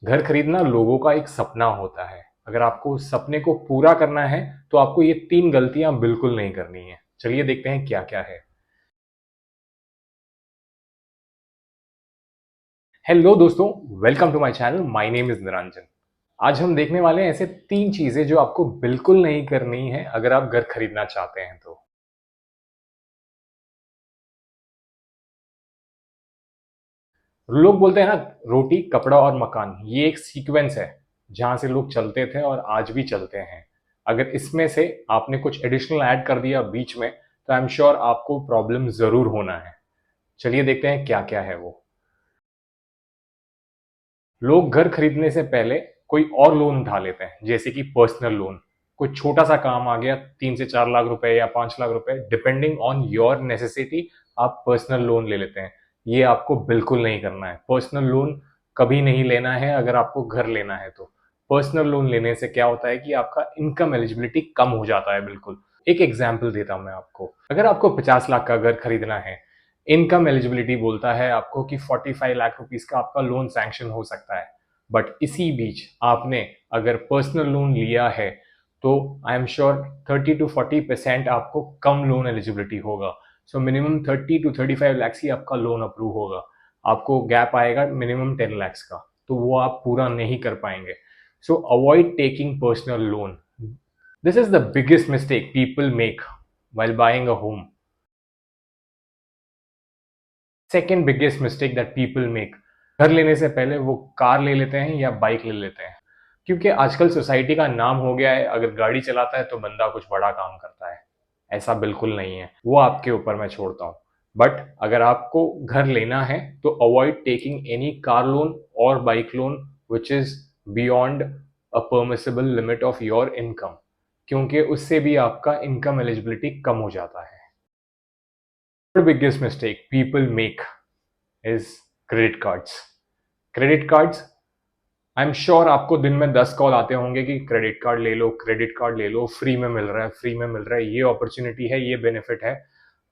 घर खरीदना लोगों का एक सपना होता है। अगर आपको उस सपने को पूरा करना है तो आपको ये 3 गलतियां बिल्कुल नहीं करनी है। चलिए देखते हैं क्या-क्या है। हेलो दोस्तों, welcome to my channel. My name is Niranjan. आज हम देखने वाले हैं ऐसे 3 चीजें जो आपको बिल्कुल नहीं करनी है अगर आप घर खरीदना चाहते हैं तो। लोग बोलते हैं ना, रोटी, कपड़ा और मकान, ये एक सीक्वेंस है जहां से लोग चलते थे और आज भी चलते हैं। अगर इसमें से आपने कुछ एडिशनल ऐड कर दिया बीच में तो आई एम श्योर आपको प्रॉब्लम जरूर होना है। चलिए देखते हैं क्या क्या है वो। लोग घर खरीदने से पहले कोई और लोन उठा लेते हैं, जैसे कि पर्सनल लोन। कोई छोटा सा काम आ गया, 3 से 4 लाख रुपए या 5 लाख रुपए, डिपेंडिंग ऑन योर नेसेसिटी, आप पर्सनल लोन ले लेते हैं। ये आपको बिल्कुल नहीं करना है। पर्सनल लोन कभी नहीं लेना है अगर आपको घर लेना है तो। पर्सनल लोन लेने से क्या होता है कि आपका इनकम एलिजिबिलिटी कम हो जाता है बिल्कुल। एक एग्जाम्पल देता हूं मैं आपको। अगर आपको 50 लाख का घर खरीदना है, इनकम एलिजिबिलिटी बोलता है आपको कि 45 लाख रुपीज का आपका लोन सैंक्शन हो सकता है। बट इसी बीच आपने अगर पर्सनल लोन लिया है तो आई एम श्योर 30 to 40% आपको कम लोन एलिजिबिलिटी होगा। सो मिनिमम 30 to 35 लैक्स ही आपका लोन अप्रूव होगा। आपको गैप आएगा मिनिमम 10 लैक्स का, तो वो आप पूरा नहीं कर पाएंगे। सो avoid taking personal loan. This is the biggest mistake people make while buying a home. Second biggest mistake that people make, घर लेने से पहले वो कार ले लेते हैं या बाइक ले लेते हैं। क्योंकि आजकल सोसाइटी का नाम हो गया है, अगर गाड़ी चलाता है तो बंदा कुछ बड़ा काम करता है। ऐसा बिल्कुल नहीं है, वो आपके ऊपर मैं छोड़ता हूँ। बट अगर आपको घर लेना है तो avoid taking any car loan और bike loan which is beyond a permissible limit of your income, क्योंकि उससे भी आपका इनकम एलिजिबिलिटी कम हो जाता है। Biggest mistake people make is credit cards. Credit cards, I am sure आपको दिन में 10 कॉल आते होंगे कि क्रेडिट कार्ड ले लो, क्रेडिट कार्ड ले लो, फ्री में मिल रहा है, फ्री में मिल रहा है, ये अपॉर्चुनिटी है, ये बेनिफिट है।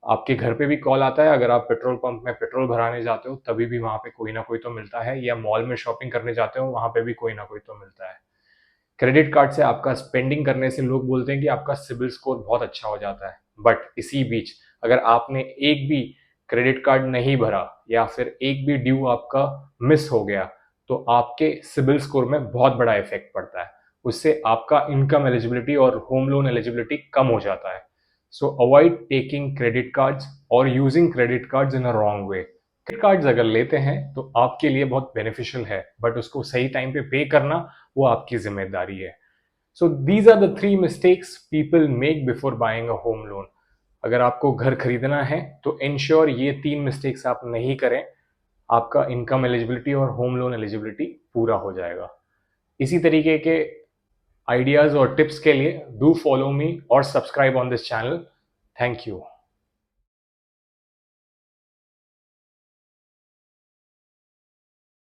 आपके घर पे भी कॉल आता है, अगर आप पेट्रोल पंप में पेट्रोल भराने जाते हो तभी भी वहां पे कोई ना कोई तो मिलता है, या मॉल में शॉपिंग करने जाते हो वहां पे भी कोई ना कोई तो मिलता है। क्रेडिट कार्ड से आपका स्पेंडिंग करने से लोग बोलते हैं कि आपका सिबिल स्कोर बहुत अच्छा हो जाता है। बट इसी बीच अगर आपने एक भी क्रेडिट कार्ड नहीं भरा या फिर एक भी ड्यू आपका मिस हो गया तो आपके सिबिल स्कोर में बहुत बड़ा इफेक्ट पड़ता है। उससे आपका इनकम एलिजिबिलिटी और होम लोन एलिजिबिलिटी कम हो जाता है। So avoid taking credit cards और using credit cards in a wrong way. Credit cards अगर लेते हैं तो आपके लिए बहुत बेनिफिशियल है, बट उसको सही टाइम पे करना वो आपकी जिम्मेदारी है। So these are the 3 mistakes people make before buying a home loan. अगर आपको घर खरीदना है तो इंश्योर ये 3 मिस्टेक्स आप नहीं करें, आपका इनकम एलिजिबिलिटी और होम लोन एलिजिबिलिटी पूरा हो जाएगा। इसी तरीके के आइडियाज और टिप्स के लिए डू फॉलो मी और subscribe on this channel. Thank you.